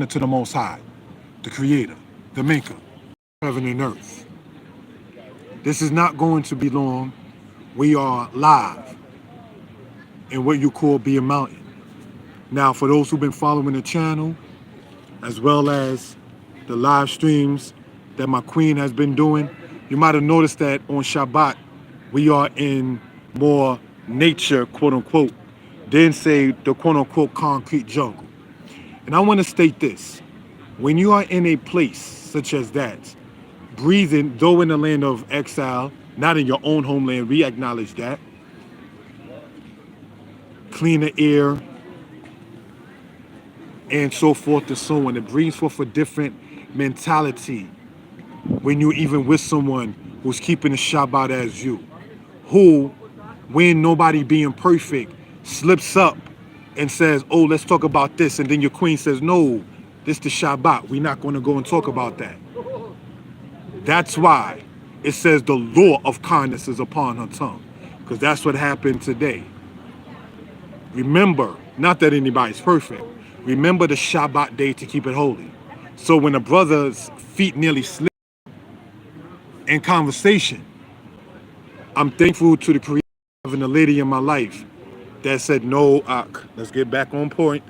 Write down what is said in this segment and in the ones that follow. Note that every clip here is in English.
to the Most High, the Creator, the Maker, heaven and earth. This is not going to be long. We are live in what you call Be a Mountain. Now, for those who've been following the channel, as well as the live streams that my queen has been doing, you might have noticed that on Shabbat, we are in more nature, quote unquote, than say the quote unquote concrete jungle. And I want to state this. When you are in a place such as that, breathing, though in the land of exile, not in your own homeland, we acknowledge that, cleaner air, and so forth and so on. It brings forth a different mentality when you're even with someone who's keeping the Shabbat as you, who, when nobody being perfect, slips up and says, oh, let's talk about this. And then your queen says, no, this the Shabbat. We're not going to go and talk about that. That's why it says the law of kindness is upon her tongue, because that's what happened today. Remember, not that anybody's perfect, remember the Shabbat day to keep it holy. So when a brother's feet nearly slip in conversation, I'm thankful to the Creator having a lady in my life that said, no, let's get back on point.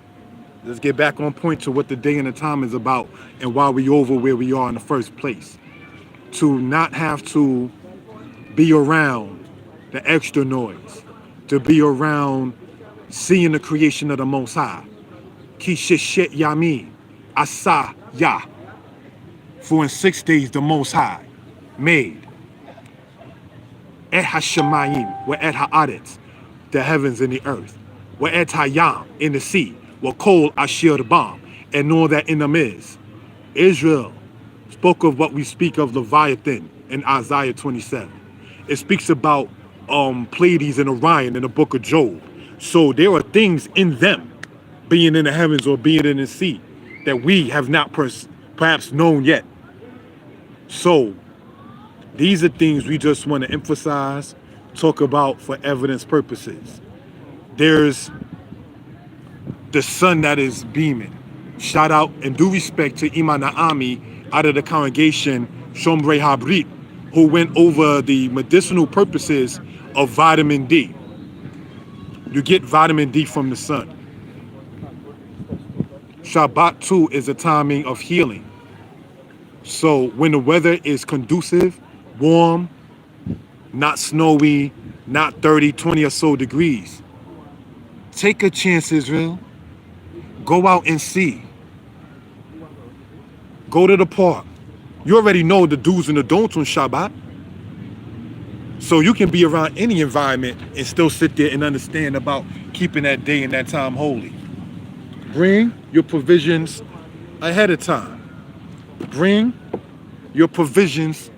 Let's get back on point to what the day and the time is about and why we over where we are in the first place. To not have to be around the extra noise, to be around seeing the creation of the Most High. Kishet Yami, Asa Yah. For in 6 days the Most High made Et HaShemayim, wa Et HaAretz, the heavens and the earth, wa Et HaYam, in the sea, wa Kol Asher Bam, and all that in them is. Israel spoke of what we speak of Leviathan in Isaiah 27. It speaks about Pleiades and Orion in the book of Job. So there are things in them, being in the heavens or being in the sea, that we have not perhaps known yet. So these are things we just want to emphasize, talk about for evidence purposes. There's the sun that is beaming. Shout out and due respect to Imam Naami out of the congregation Shomrei Habrit, who went over the medicinal purposes of vitamin D. You get vitamin D from the sun. Shabbat too is a timing of healing. So when the weather is conducive, warm, not snowy, not 30, 20 or so degrees, take a chance, Israel. Go out and see. Go to the park. You already know the do's and the don'ts on Shabbat. So you can be around any environment and still sit there and understand about keeping that day and that time holy. Bring your provisions ahead of time. Bring your provisions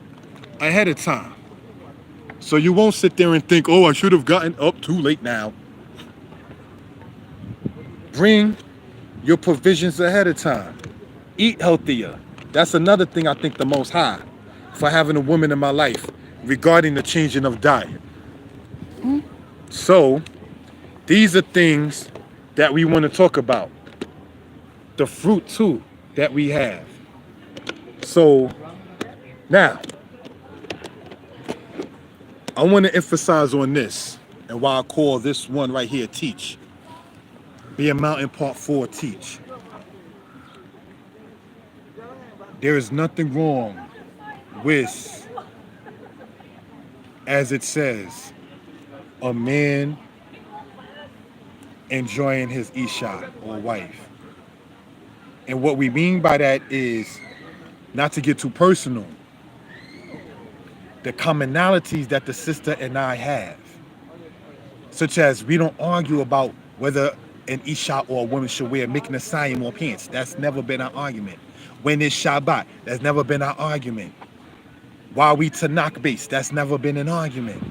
ahead of time. So you won't sit there and think, oh, I should have gotten up too late now. Bring your provisions ahead of time. Eat healthier. That's another thing I think the Most High for having a woman in my life regarding the changing of diet. So these are things that we want to talk about. The fruit too that we have. So now I want to emphasize on this and why I call this one right here teach. Be a Mountain Part 4 teach. There is nothing wrong with, as it says, a man enjoying his Isha or wife. And what we mean by that is, not to get too personal, the commonalities that the sister and I have, such as we don't argue about whether an Isha or a woman should wear miknasayim or pants. That's never been our argument. When it's Shabbat, that's never been our argument. Why we Tanakh based, that's never been an argument.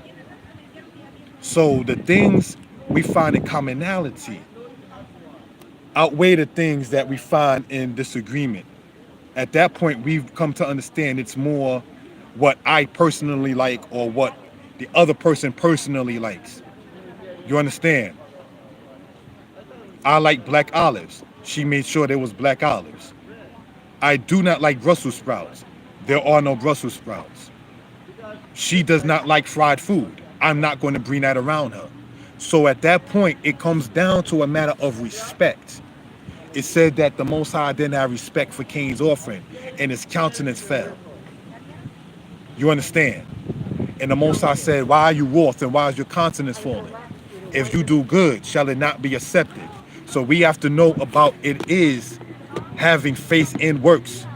So the things we find in commonality outweigh the things that we find in disagreement. At that point, we've come to understand it's more what I personally like or what the other person personally likes. You understand? I like black olives. She made sure there was black olives. I do not like Brussels sprouts. There are no Brussels sprouts. She does not like fried food. I'm not going to bring that around her. So at that point, it comes down to a matter of respect. It said that the Most High didn't have respect for Cain's offering, and his countenance fell. You understand? And the Most High said, why are you wroth and why is your countenance falling? If you do good, shall it not be accepted? So we have to know about it is having faith in works.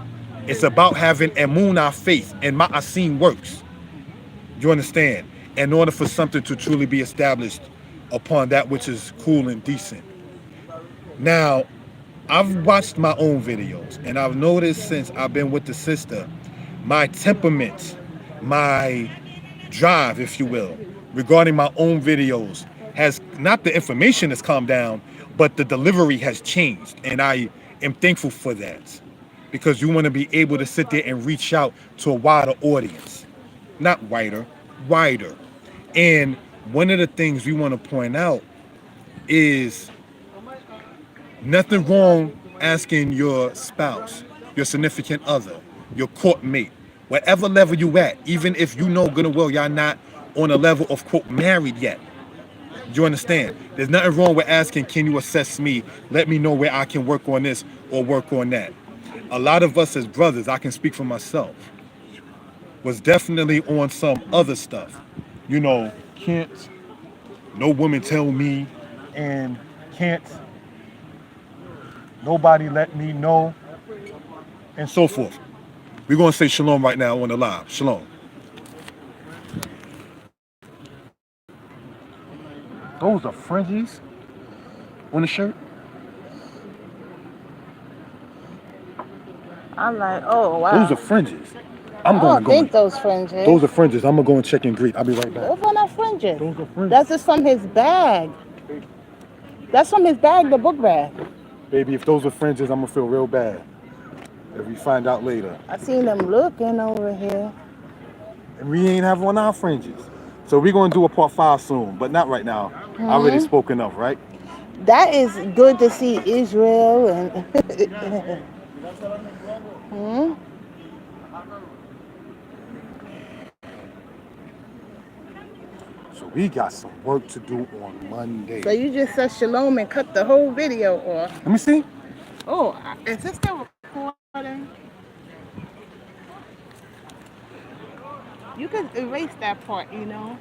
It's about having emunah faith and ma'asim works. You understand? In order for something to truly be established upon that which is cool and decent. Now, I've watched my own videos and I've noticed since I've been with the sister, my temperament, my drive, if you will, regarding my own videos has not the information has calmed down, but the delivery has changed. And I am thankful for that because you want to be able to sit there and reach out to a wider audience, not wider, wider. And one of the things we want to point out is nothing wrong asking your spouse, your significant other, your court mate, whatever level you at, even if you know good and well y'all not on a level of quote married yet. You understand? There's nothing wrong with asking, can you assess me? Let me know where I can work on this or work on that. A lot of us as brothers, I can speak for myself, was definitely on some other stuff. You know, can't no woman tell me and can't nobody let me know and so forth. We're going to say shalom right now on the live. Shalom. Those are fringes on the shirt? I'm like, oh wow. Those are fringes. I don't think those fringes. Those are fringes. I'm going to go and check and greet. I'll be right back. Those are not fringes. Those are fringes. That's just from his bag. That's from his bag, the book bag. Baby, if those are fringes, I'm going to feel real bad if we find out later. I seen them looking over here. And we ain't have on our fringes. So we're going to do a part 5 soon, but not right now. I already spoken of, right? That is good to see Israel and So we got some work to do on Monday. So you just said shalom and cut the whole video off. Let me see. Oh, is this still recording? You could erase that part, you know.